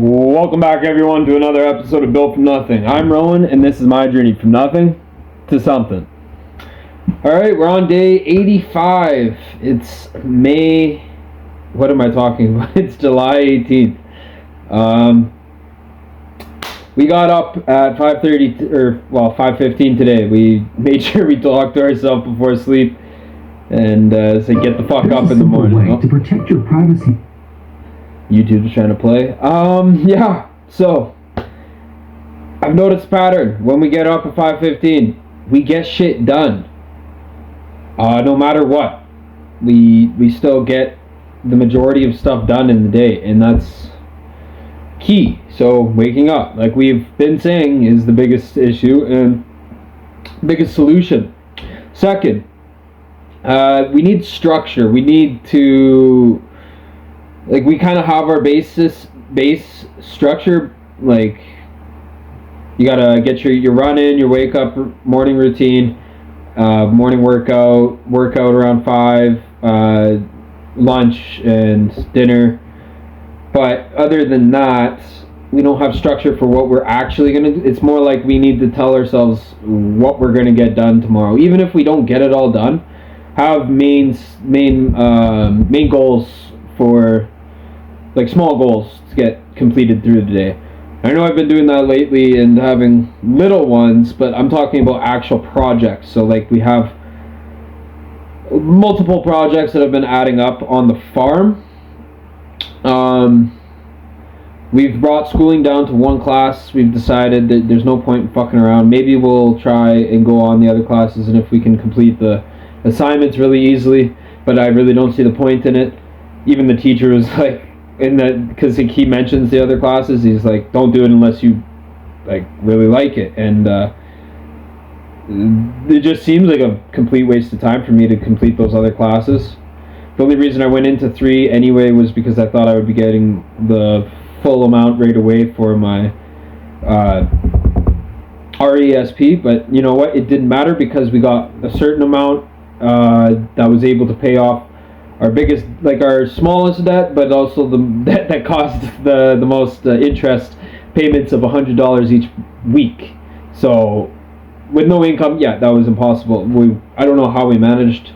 Welcome back, everyone, to another episode of Built From Nothing. I'm Rowan, and this is my journey from nothing to something. Alright, we're on day 85. It's May... What am I talking about? It's July 18th. We got up at 5:15 today. We made sure we talked to ourselves before sleep and said get the fuck up in the morning. To protect your privacy. YouTube's trying to play. Yeah, so I've noticed a pattern. When we get up at 5:15, we get shit done. No matter what, we still get the majority of stuff done in the day, and that's key. So waking up, like we've been saying, is the biggest issue and biggest solution. Second, we need structure. We need to... Like, we kind of have our base structure. Like, you gotta get your run in, your wake up morning routine, morning workout around 5, lunch and dinner. But other than that, we don't have structure for what we're actually gonna do. It's more like we need to tell ourselves what we're gonna get done tomorrow. Even if we don't get it all done, have main goals for, like, small goals to get completed through the day. I know I've been doing that lately and having little ones, but I'm talking about actual projects. So, like, we have multiple projects that have been adding up on the farm. We've brought schooling down to one class. We've decided that there's no point in fucking around. Maybe we'll try and go on the other classes, and if we can complete the assignments really easily, but I really don't see the point in it. Even the teacher was like, because he mentions the other classes, he's like, don't do it unless you like really like it, and it just seems like a complete waste of time for me to complete those other classes. The only reason I went into 3 anyway was because I thought I would be getting the full amount right away for my RESP, but you know what, it didn't matter because we got a certain amount that was able to pay off our biggest, like our smallest debt, but also the debt that cost the most interest payments of $100 each week. So with no income, yeah, that was impossible. I don't know how we managed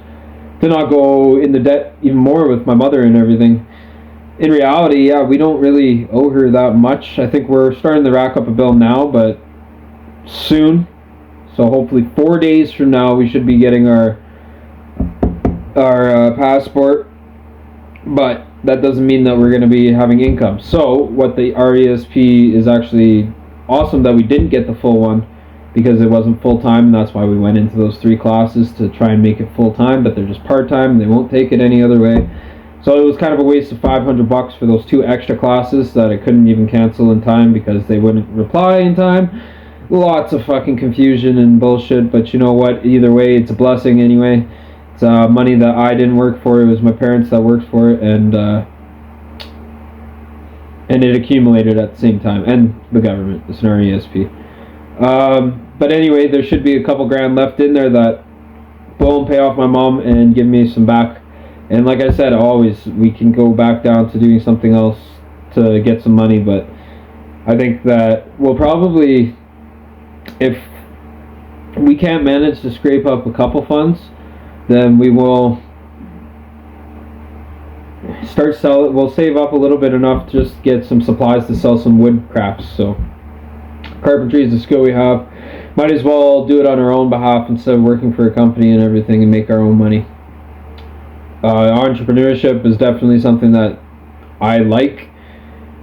to not go into debt even more with my mother and everything. In reality, yeah, we don't really owe her that much. I think we're starting to rack up a bill now, but soon. So hopefully 4 days from now, we should be getting our passport, but that doesn't mean that we're going to be having income. So what the RESP is actually awesome that we didn't get the full one because it wasn't full time, and that's why we went into those 3 classes to try and make it full time, but they're just part time and they won't take it any other way. So it was kind of a waste of $500 for those 2 extra classes that I couldn't even cancel in time because they wouldn't reply in time. Lots of fucking confusion and bullshit, but you know what, either way it's a blessing anyway. It's money that I didn't work for. It was my parents that worked for it, and it accumulated at the same time, and the government. It's an RESP. But anyway, there should be a couple grand left in there that will pay off my mom and give me some back. And like I said, always we can go back down to doing something else to get some money. But I think that we'll probably, if we can't manage to scrape up a couple funds, then we will we'll save up a little bit enough to just get some supplies to sell some wood crafts. So carpentry is a skill we have. Might as well do it on our own behalf instead of working for a company and everything and make our own money. Entrepreneurship is definitely something that I like.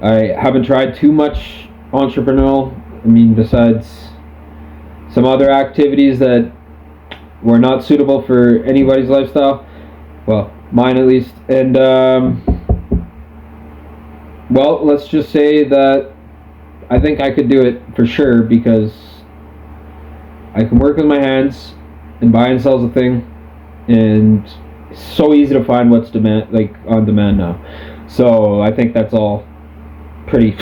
I haven't tried too much entrepreneurial. I mean, besides some other activities that were not suitable for anybody's lifestyle. Well, mine at least. And, well, let's just say that I think I could do it for sure because I can work with my hands and buy and sell the thing. And it's so easy to find what's on demand now. So I think that's all pretty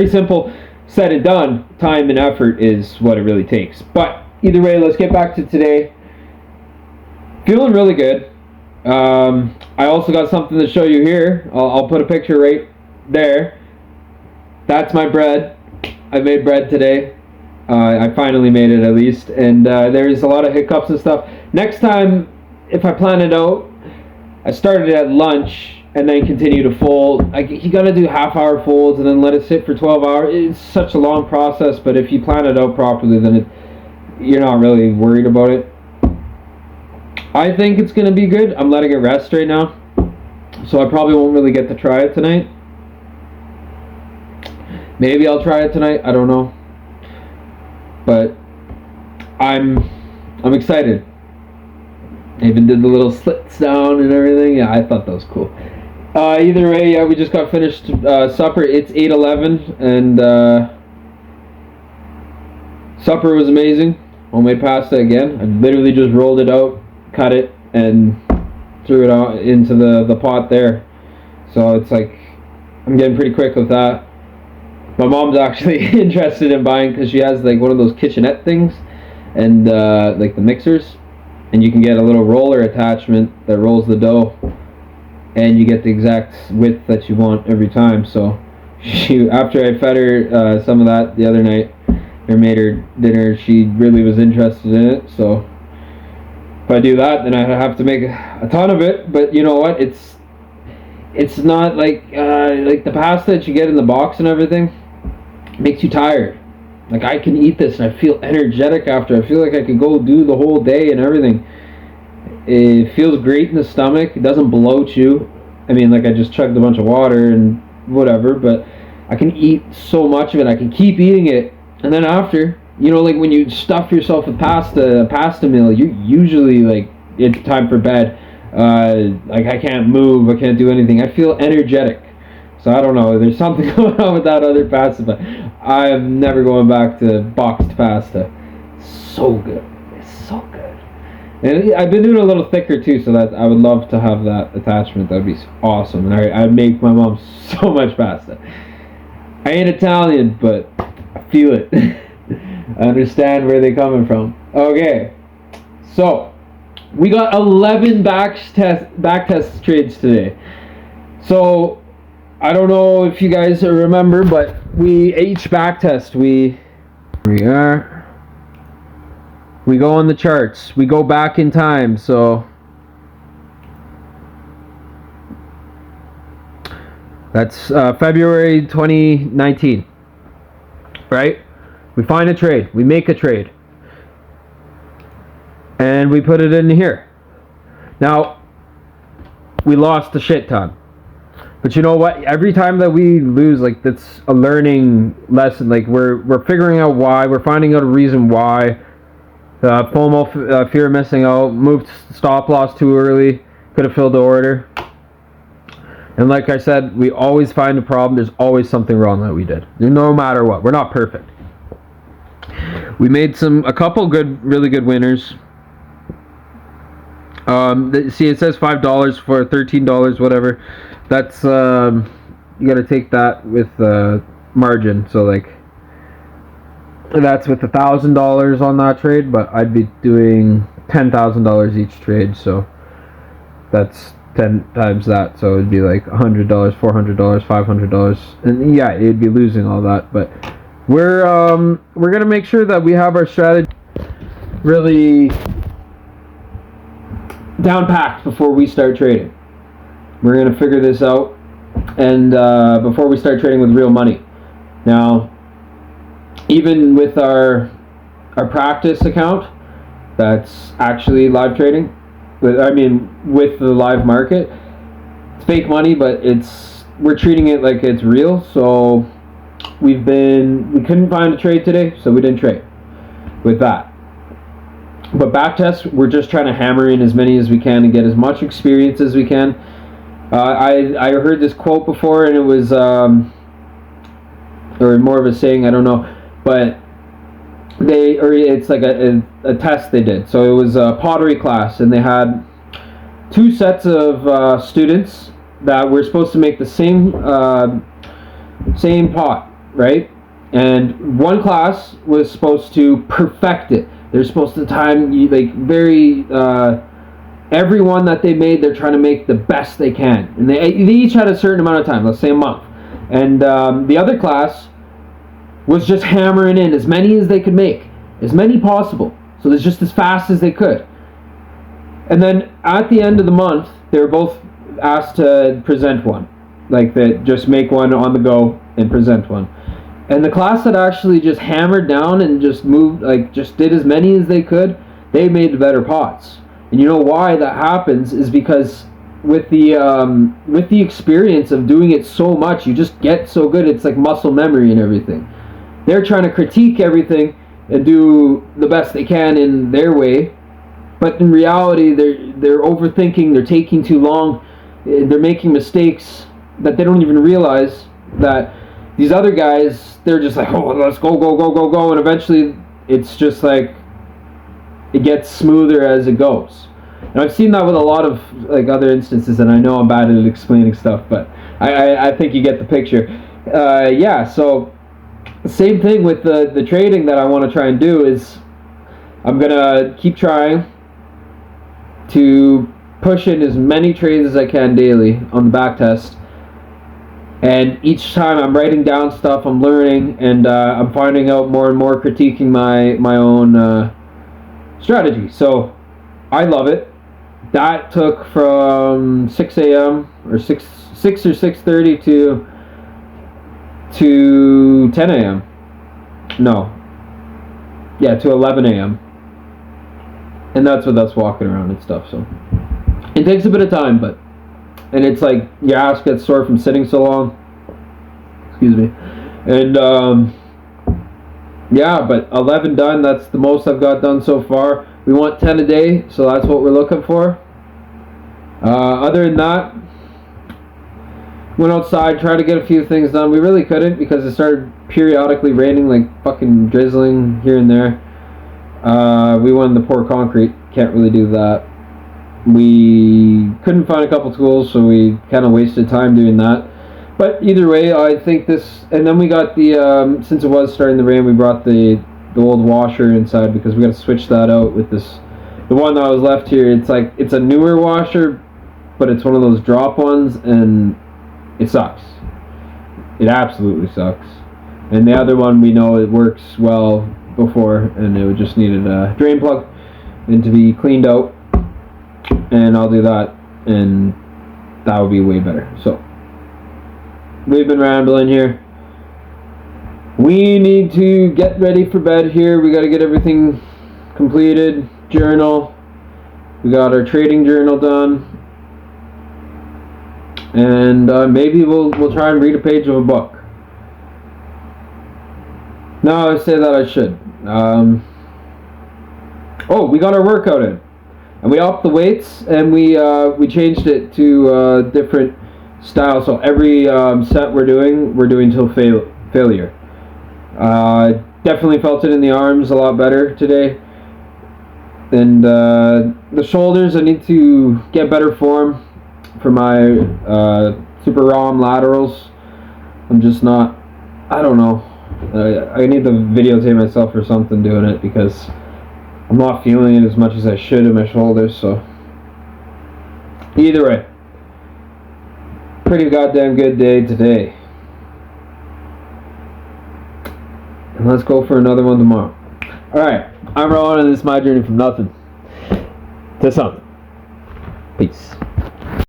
simple. Said and done. Time and effort is what it really takes. But either way, let's get back to today. Feeling really good. I also got something to show you here. I'll put a picture right there. that's my bread. I made bread today. I finally made it at least, and there's a lot of hiccups and stuff. Next time, if I plan it out, I started at lunch and then continue to fold. You gotta do half-hour folds and then let it sit for 12 hours. It's such a long process, but if you plan it out properly, then you're not really worried about it. I think it's gonna be good. I'm letting it rest right now, so I probably won't really get to try it tonight. Maybe I'll try it tonight. I don't know, but I'm excited. I even did the little slits down and everything. Yeah, I thought that was cool. Either way, yeah, we just got finished supper. It's 8:11, and supper was amazing. Homemade pasta again. I literally just rolled it out, cut it, and threw it out into the pot there. So it's like I'm getting pretty quick with that. My mom's actually interested in buying, because she has like one of those kitchenette things, and like the mixers, and you can get a little roller attachment that rolls the dough, and you get the exact width that you want every time. So she, after I fed her some of that the other night, or made her dinner, she really was interested in it. So if I do that, then I have to make a ton of it. But you know what? It's not like the pasta that you get in the box and everything. Makes you tired. Like, I can eat this and I feel energetic after. I feel like I could go do the whole day and everything. It feels great in the stomach. It doesn't bloat you. I mean, like, I just chugged a bunch of water and whatever, but I can eat so much of it. I can keep eating it. And then after, you know, like when you stuff yourself with a pasta meal, you usually, like, it's time for bed. Like, I can't move. I can't do anything. I feel energetic. So I don't know, there's something going on with that other pasta, but I'm never going back to boxed pasta. So good. It's so good. And I've been doing it a little thicker too, so that I would love to have that attachment. That would be awesome. And I make my mom so much pasta. I ain't Italian, but I feel it. I understand where they're coming from. Okay, so we got 11 back test trades today. So I don't know if you guys remember, but each back test we go on the charts. We go back in time. So that's February 2019, right? We find a trade. We make a trade, and we put it in here. Now we lost a shit ton. But you know what? Every time that we lose, like, that's a learning lesson. Like, we're figuring out why. We're finding out a reason why. FOMO, fear of missing out. Moved stop loss too early. Could have filled the order. And like I said, we always find a problem. There's always something wrong that we did. No matter what. We're not perfect. We made a couple really good winners. See, it says $5 for $13, whatever. That's you got to take that with margin. So like that's with $1,000 on that trade, but I'd be doing $10,000 each trade. So that's 10 times that. So it'd be like $100, $400, $500, and yeah, it'd be losing all that. But we're gonna make sure that we have our strategy really down packed before we start trading. We're going to figure this out, and before we start trading with real money. Now, even with our practice account, that's actually live trading. With the live market, it's fake money, but we're treating it like it's real. So we couldn't find a trade today, so we didn't trade with that. But backtest, we're just trying to hammer in as many as we can and get as much experience as we can. I heard this quote before, and it was, or more of a saying, I don't know, but it's like a test they did. So it was a pottery class, and they had two sets of students that were supposed to make the same pot, right? And one class was supposed to perfect it. They're supposed to everyone that they made, they're trying to make the best they can. And they each had a certain amount of time, let's say a month. And the other class was just hammering in as many as they could make, as many possible. So it's just as fast as they could. And then at the end of the month, they were both asked to present one. Like that, just make one on the go and present one. And the class that actually just hammered down and just moved, like just did as many as they could, they made the better pots. And you know why that happens is because with the experience of doing it so much, you just get so good. It's like muscle memory and everything. They're trying to critique everything and do the best they can in their way, but in reality, they're overthinking. They're taking too long. They're making mistakes that they don't even realize that these other guys, they're just like, oh, let's go, go, go, go, go, and eventually it's just like it gets smoother as it goes. And I've seen that with a lot of like other instances, and I know I'm bad at explaining stuff, but I think you get the picture. Yeah, so same thing with the trading that I want to try and do is I'm going to keep trying to push in as many trades as I can daily on the backtest. And each time I'm writing down stuff, I'm learning, and I'm finding out more and more, critiquing my own strategy. So I love it. That took from 6 a.m. or 6 or 6:30 to 10 a.m. No. Yeah, to 11 a.m. And that's with us walking around and stuff. So it takes a bit of time, and it's like your ass gets sore from sitting so long. Excuse me. And yeah, but 11 done. That's the most I've got done so far. We want 10 a day, so that's what we're looking for. Other than that, went outside, tried to get a few things done. We really couldn't because it started periodically raining, like fucking drizzling here and there. We wanted to pour concrete. Can't really do that. We couldn't find a couple tools, so we kind of wasted time doing that. But either way, I think this... And then we got the... since it was starting to rain, we brought the old washer inside because we got to switch that out with this... The one that was left here, it's like... It's a newer washer, but it's one of those drop ones, and it sucks. It absolutely sucks. And the other one, we know it works well before, and it just needed a drain plug and to be cleaned out. And I'll do that, and that would be way better. So we've been rambling here. We need to get ready for bed here. We got to get everything completed. Journal. We got our trading journal done, and maybe we'll try and read a page of a book. No, I say that I should. Oh, we got our workout in. And we upped the weights, and we changed it to different styles. So every set we're doing till failure. Definitely felt it in the arms a lot better today. And the shoulders, I need to get better form for my super ROM laterals. I'm just not, I don't know. I need to videotape myself or something doing it because I'm not feeling it as much as I should in my shoulders. So either way, pretty goddamn good day today. And let's go for another one tomorrow. Alright, I'm Rowan, and this is my journey from nothing to something. Peace.